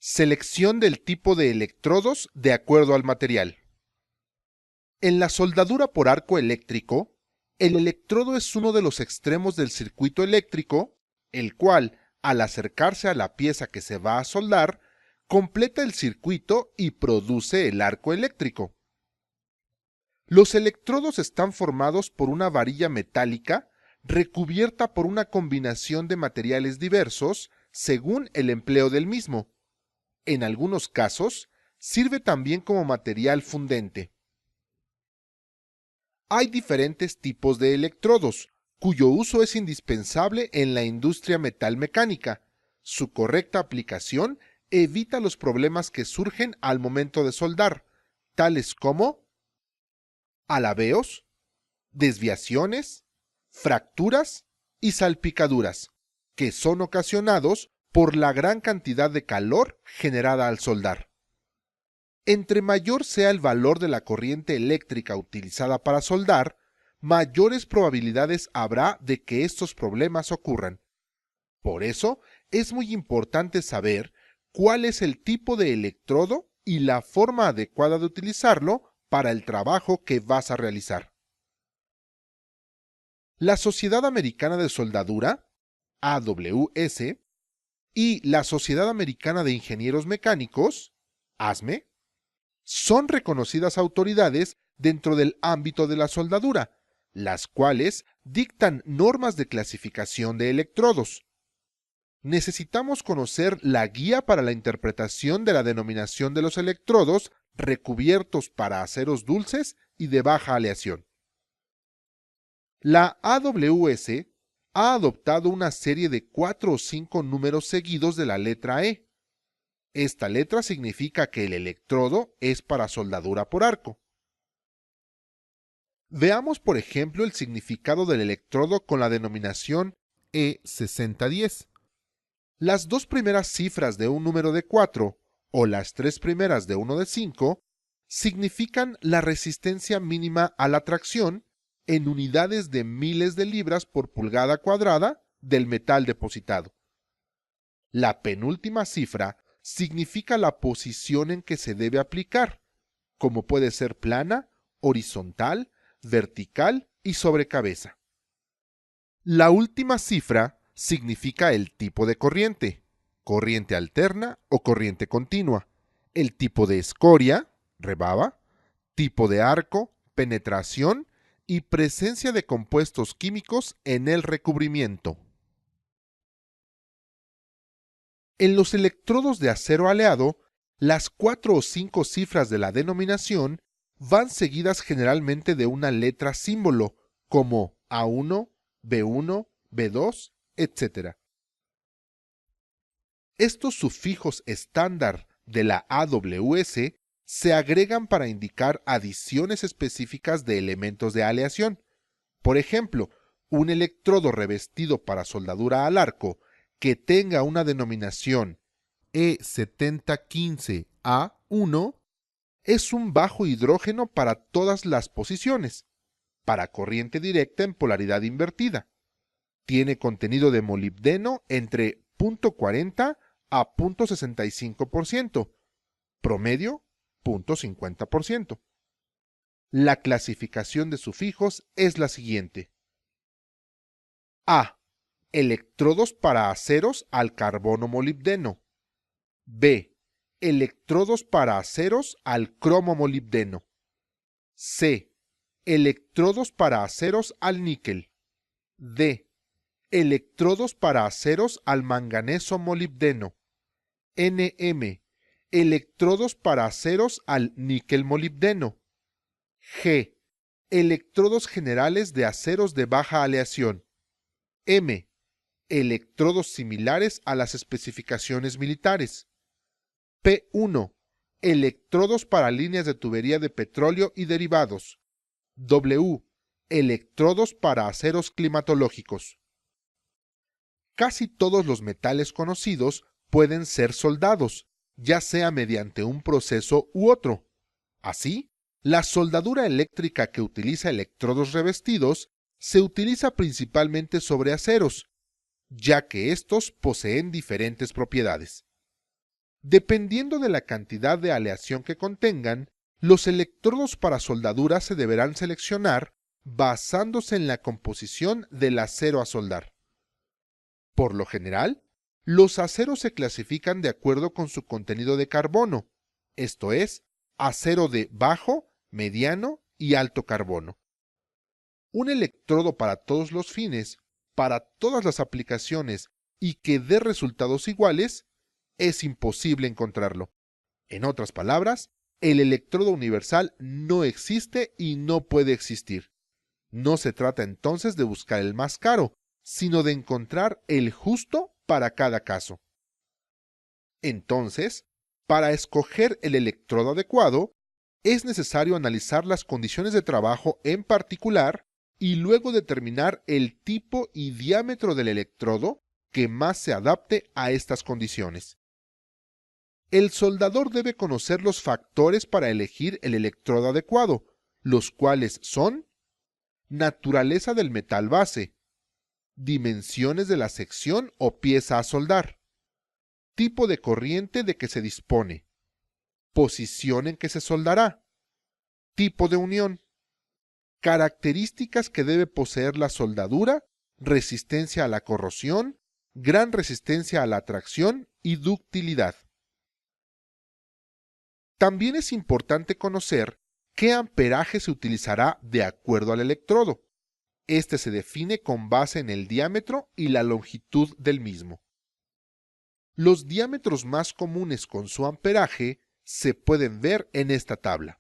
Selección del tipo de electrodos de acuerdo al material. En la soldadura por arco eléctrico, el electrodo es uno de los extremos del circuito eléctrico, el cual, al acercarse a la pieza que se va a soldar, completa el circuito y produce el arco eléctrico. Los electrodos están formados por una varilla metálica recubierta por una combinación de materiales diversos según el empleo del mismo. En algunos casos, sirve también como material fundente. Hay diferentes tipos de electrodos, cuyo uso es indispensable en la industria metalmecánica. Su correcta aplicación evita los problemas que surgen al momento de soldar, tales como alabeos, desviaciones, fracturas y salpicaduras, que son ocasionados por la gran cantidad de calor generada al soldar. Entre mayor sea el valor de la corriente eléctrica utilizada para soldar, mayores probabilidades habrá de que estos problemas ocurran. Por eso, es muy importante saber cuál es el tipo de electrodo y la forma adecuada de utilizarlo para el trabajo que vas a realizar. La Sociedad Americana de Soldadura, AWS, y la Sociedad Americana de Ingenieros Mecánicos, ASME, son reconocidas autoridades dentro del ámbito de la soldadura, las cuales dictan normas de clasificación de electrodos. Necesitamos conocer la guía para la interpretación de la denominación de los electrodos recubiertos para aceros dulces y de baja aleación. La AWS ha adoptado una serie de 4 o 5 números seguidos de la letra E. Esta letra significa que el electrodo es para soldadura por arco. Veamos, por ejemplo, el significado del electrodo con la denominación E6010. Las dos primeras cifras de un número de 4 o las tres primeras de uno de 5 significan la resistencia mínima a la tracción en unidades de miles de libras por pulgada cuadrada del metal depositado. La penúltima cifra significa la posición en que se debe aplicar, como puede ser plana, horizontal, vertical y sobre cabeza. La última cifra significa el tipo de corriente, corriente alterna o corriente continua, el tipo de escoria, rebaba, tipo de arco, penetración y presencia de compuestos químicos en el recubrimiento. En los electrodos de acero aleado, las 4 o 5 cifras de la denominación van seguidas generalmente de una letra símbolo, como A1, B1, B2, etc. Estos sufijos estándar de la AWS se agregan para indicar adiciones específicas de elementos de aleación. Por ejemplo, un electrodo revestido para soldadura al arco que tenga una denominación E7015A1 es un bajo hidrógeno para todas las posiciones, para corriente directa en polaridad invertida. Tiene contenido de molibdeno entre 0.40 a 0.65%, promedio 0.50%. La clasificación de sufijos es la siguiente. A. Electrodos para aceros al carbono molibdeno. B. Electrodos para aceros al cromo molibdeno. C. Electrodos para aceros al níquel. D. Electrodos para aceros al manganeso molibdeno. Nm. Electrodos para aceros al níquel molibdeno. G. Electrodos generales de aceros de baja aleación. M. Electrodos similares a las especificaciones militares. P1. Electrodos para líneas de tubería de petróleo y derivados. W. Electrodos para aceros climatológicos. Casi todos los metales conocidos pueden ser soldados, ya sea mediante un proceso u otro. Así, la soldadura eléctrica que utiliza electrodos revestidos se utiliza principalmente sobre aceros, ya que estos poseen diferentes propiedades. Dependiendo de la cantidad de aleación que contengan, los electrodos para soldadura se deberán seleccionar basándose en la composición del acero a soldar. Por lo general, los aceros se clasifican de acuerdo con su contenido de carbono, esto es, acero de bajo, mediano y alto carbono. Un electrodo para todos los fines, para todas las aplicaciones y que dé resultados iguales, es imposible encontrarlo. En otras palabras, el electrodo universal no existe y no puede existir. No se trata entonces de buscar el más caro, sino de encontrar el justo para cada caso. Entonces, para escoger el electrodo adecuado, es necesario analizar las condiciones de trabajo en particular y luego determinar el tipo y diámetro del electrodo que más se adapte a estas condiciones. El soldador debe conocer los factores para elegir el electrodo adecuado, los cuales son naturaleza del metal base, dimensiones de la sección o pieza a soldar, tipo de corriente de que se dispone, posición en que se soldará, tipo de unión, características que debe poseer la soldadura, resistencia a la corrosión, gran resistencia a la tracción y ductilidad. También es importante conocer qué amperaje se utilizará de acuerdo al electrodo. Este se define con base en el diámetro y la longitud del mismo. Los diámetros más comunes con su amperaje se pueden ver en esta tabla.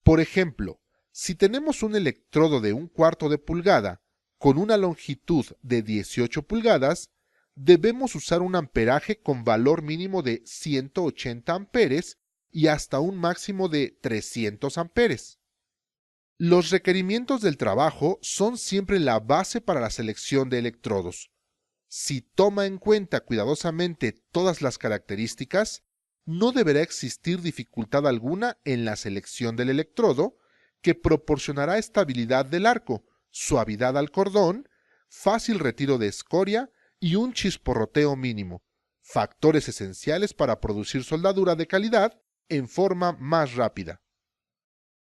Por ejemplo, si tenemos un electrodo de 1/4 de pulgada con una longitud de 18 pulgadas, debemos usar un amperaje con valor mínimo de 180 amperes y hasta un máximo de 300 amperes. Los requerimientos del trabajo son siempre la base para la selección de electrodos. Si toma en cuenta cuidadosamente todas las características, no deberá existir dificultad alguna en la selección del electrodo, que proporcionará estabilidad del arco, suavidad al cordón, fácil retiro de escoria y un chisporroteo mínimo, factores esenciales para producir soldadura de calidad en forma más rápida.